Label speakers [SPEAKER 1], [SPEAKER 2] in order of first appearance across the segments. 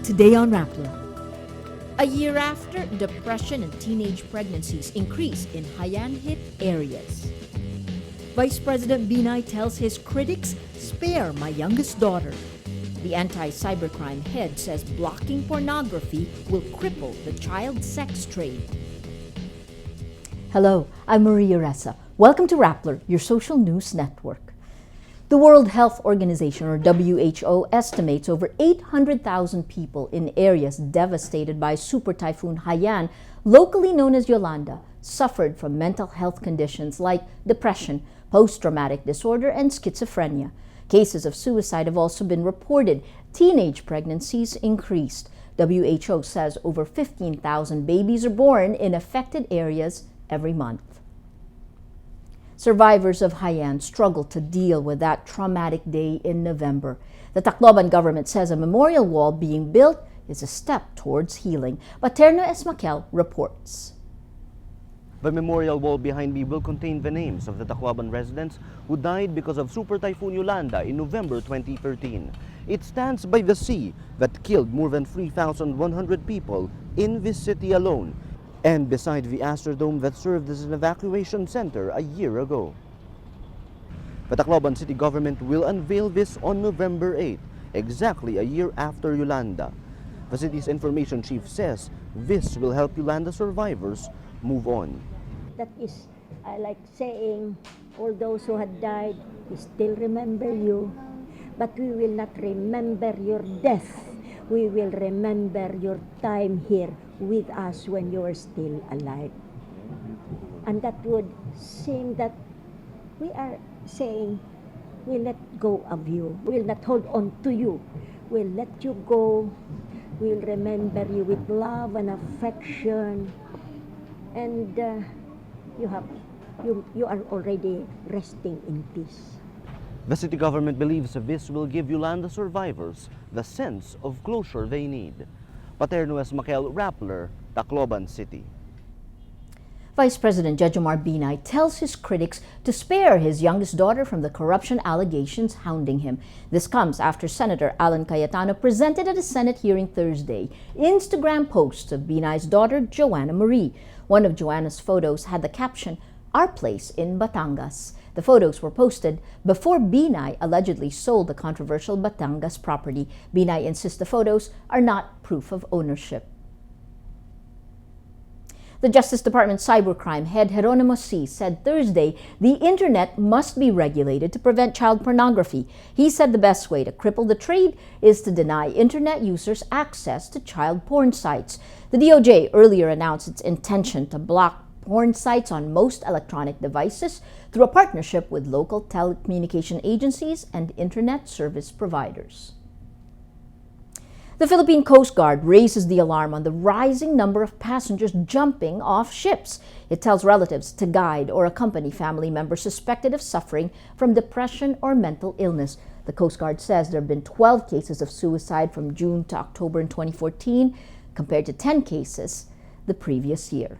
[SPEAKER 1] Today on Rappler.
[SPEAKER 2] A year after, depression and teenage pregnancies increase in Haiyan-hit areas.
[SPEAKER 1] Vice President Binay tells his critics, "Spare my youngest daughter."
[SPEAKER 2] The anti-cybercrime head says blocking pornography will cripple the child sex trade.
[SPEAKER 1] Hello, I'm Maria Ressa. Welcome to Rappler, your social news network. The World Health Organization, or WHO, estimates over 800,000 people in areas devastated by Super Typhoon Haiyan, locally known as Yolanda, suffered from mental health conditions like depression, post-traumatic disorder, and schizophrenia. Cases of suicide have also been reported. Teenage pregnancies increased. WHO says over 15,000 babies are born in affected areas every month. Survivors of Haiyan struggle to deal with that traumatic day in November. The Tacloban government says a memorial wall being built is a step towards healing. Paterno Esmaquel reports.
[SPEAKER 3] The memorial wall behind me will contain the names of the Tacloban residents who died because of Super Typhoon Yolanda in November 2013. It stands by the sea that killed more than 3,100 people in this city alone, and beside the Astrodome that served as an evacuation center a year ago. The Tacloban city government will unveil this on November 8, exactly a year after Yolanda. The city's information chief says this will help Yolanda survivors move on.
[SPEAKER 4] That is, I like saying, all those who had died, we still remember you, but we will not remember your death. We will remember your time here with us when you are still alive. And that would seem that we are saying, we'll let go of you. We'll not hold on to you. We'll let you go. We'll remember you with love and affection. And you are already resting in peace.
[SPEAKER 3] The city government believes this will give Yolanda survivors the sense of closure they need. Paterno Esmaquel, Rappler, Tacloban City.
[SPEAKER 1] Vice President Jejomar Binay tells his critics to spare his youngest daughter from the corruption allegations hounding him. This comes after Senator Alan Cayetano presented at a Senate hearing Thursday Instagram posts of Binay's daughter, Joanna Marie. One of Joanna's photos had the caption, "Our place in Batangas." The photos were posted before Binay allegedly sold the controversial Batangas property. Binay insists the photos are not proof of ownership. The Justice Department cybercrime head Jeronimo C. said Thursday the internet must be regulated to prevent child pornography. He said the best way to cripple the trade is to deny internet users access to child porn sites. The DOJ earlier announced its intention to block porn sites on most electronic devices through a partnership with local telecommunication agencies and internet service providers. The Philippine Coast Guard raises the alarm on the rising number of passengers jumping off ships. It tells relatives to guide or accompany family members suspected of suffering from depression or mental illness. The Coast Guard says there have been 12 cases of suicide from June to October in 2014, compared to 10 cases the previous year.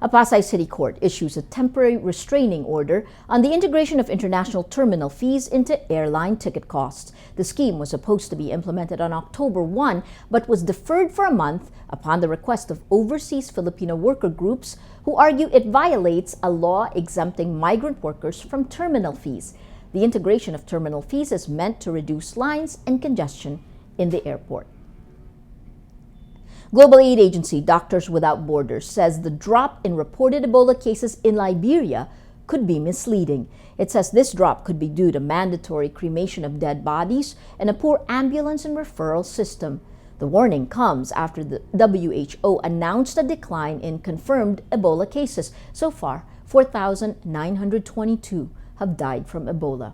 [SPEAKER 1] A Pasay City Court issues a temporary restraining order on the integration of international terminal fees into airline ticket costs. The scheme was supposed to be implemented on October 1, but was deferred for a month upon the request of overseas Filipino worker groups who argue it violates a law exempting migrant workers from terminal fees. The integration of terminal fees is meant to reduce lines and congestion in the airport. Global aid agency Doctors Without Borders says the drop in reported Ebola cases in Liberia could be misleading. It says this drop could be due to mandatory cremation of dead bodies and a poor ambulance and referral system. The warning comes after the WHO announced a decline in confirmed Ebola cases. So far, 4,922 have died from Ebola.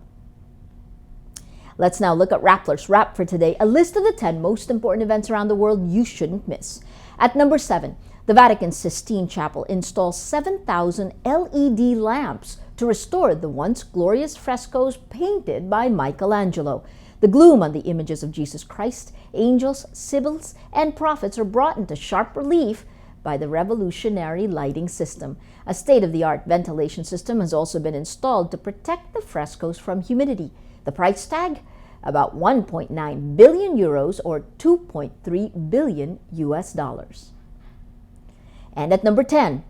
[SPEAKER 1] Let's now look at Rappler's Wrap for today, a list of the 10 most important events around the world you shouldn't miss. At number 7, the Vatican's Sistine Chapel installs 7,000 LED lamps to restore the once glorious frescoes painted by Michelangelo. The gloom on the images of Jesus Christ, angels, sibyls, and prophets are brought into sharp relief by the revolutionary lighting system. A state-of-the-art ventilation system has also been installed to protect the frescoes from humidity. The price tag? about 1.9 billion euros or 2.3 billion US dollars. And at number 10,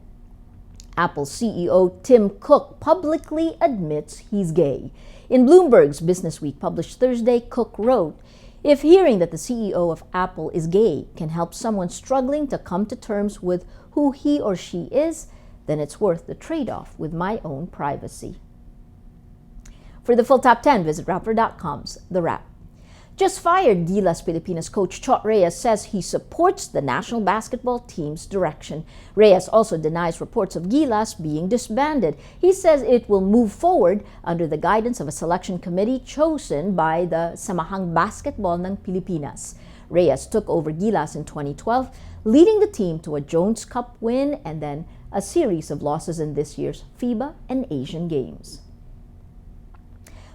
[SPEAKER 1] Apple CEO Tim Cook publicly admits he's gay. In Bloomberg's Businessweek published Thursday, Cook wrote, "If hearing that the CEO of Apple is gay can help someone struggling to come to terms with who he or she is, then it's worth the trade-off with my own privacy." For the full top 10, visit Rappler.com's The Wrap. Just fired Gilas Pilipinas coach CHOT Reyes says he supports the national basketball team's direction. Reyes also denies reports of Gilas being disbanded. He says it will move forward under the guidance of a selection committee chosen by the Samahang Basketball ng Pilipinas. Reyes took over Gilas in 2012, leading the team to a Jones Cup win and then a series of losses in this year's FIBA and Asian Games.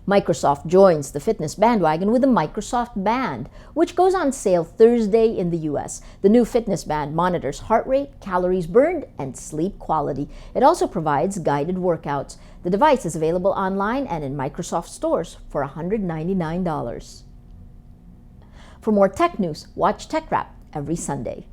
[SPEAKER 1] Microsoft joins the fitness bandwagon with the Microsoft Band, which goes on sale Thursday in the US. The new fitness band monitors heart rate, calories burned, and sleep quality. It also provides guided workouts. The device is available online and in Microsoft stores for $199. For more tech news, watch Tech Wrap every Sunday.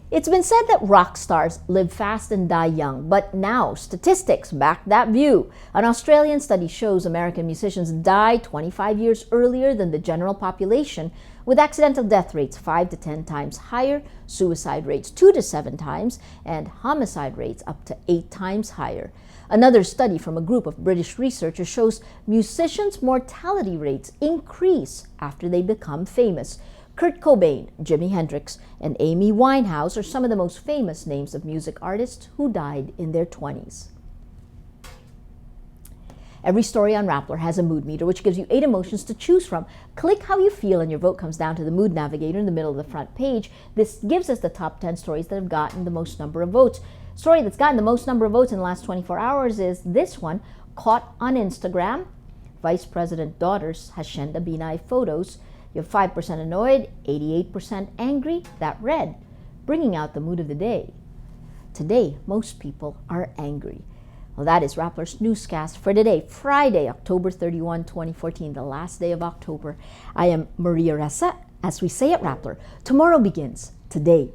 [SPEAKER 1] It's been said that rock stars live fast and die young, but now statistics back that view. An Australian study shows American musicians die 25 years earlier than the general population, with accidental death rates 5 to 10 times higher, suicide rates 2 to 7 times, and homicide rates up to 8 times higher. Another study from a group of British researchers shows musicians' mortality rates increase after they become famous. Kurt Cobain, Jimi Hendrix, and Amy Winehouse are some of the most famous names of music artists who died in their 20s. Every story on Rappler has a mood meter, which gives you 8 emotions to choose from. Click how you feel and your vote comes down to the mood navigator in the middle of the front page. This gives us the top 10 stories that have gotten the most number of votes. Story that's gotten the most number of votes in the last 24 hours is this one, caught on Instagram. Vice President daughter's Hacienda Binay photos. You have 5% annoyed, 88% angry, that red, bringing out the mood of the day. Today, most people are angry. Well, that is Rappler's Newscast for today, Friday, October 31, 2014, the last day of October. I am Maria Ressa. As we say at Rappler, tomorrow begins today.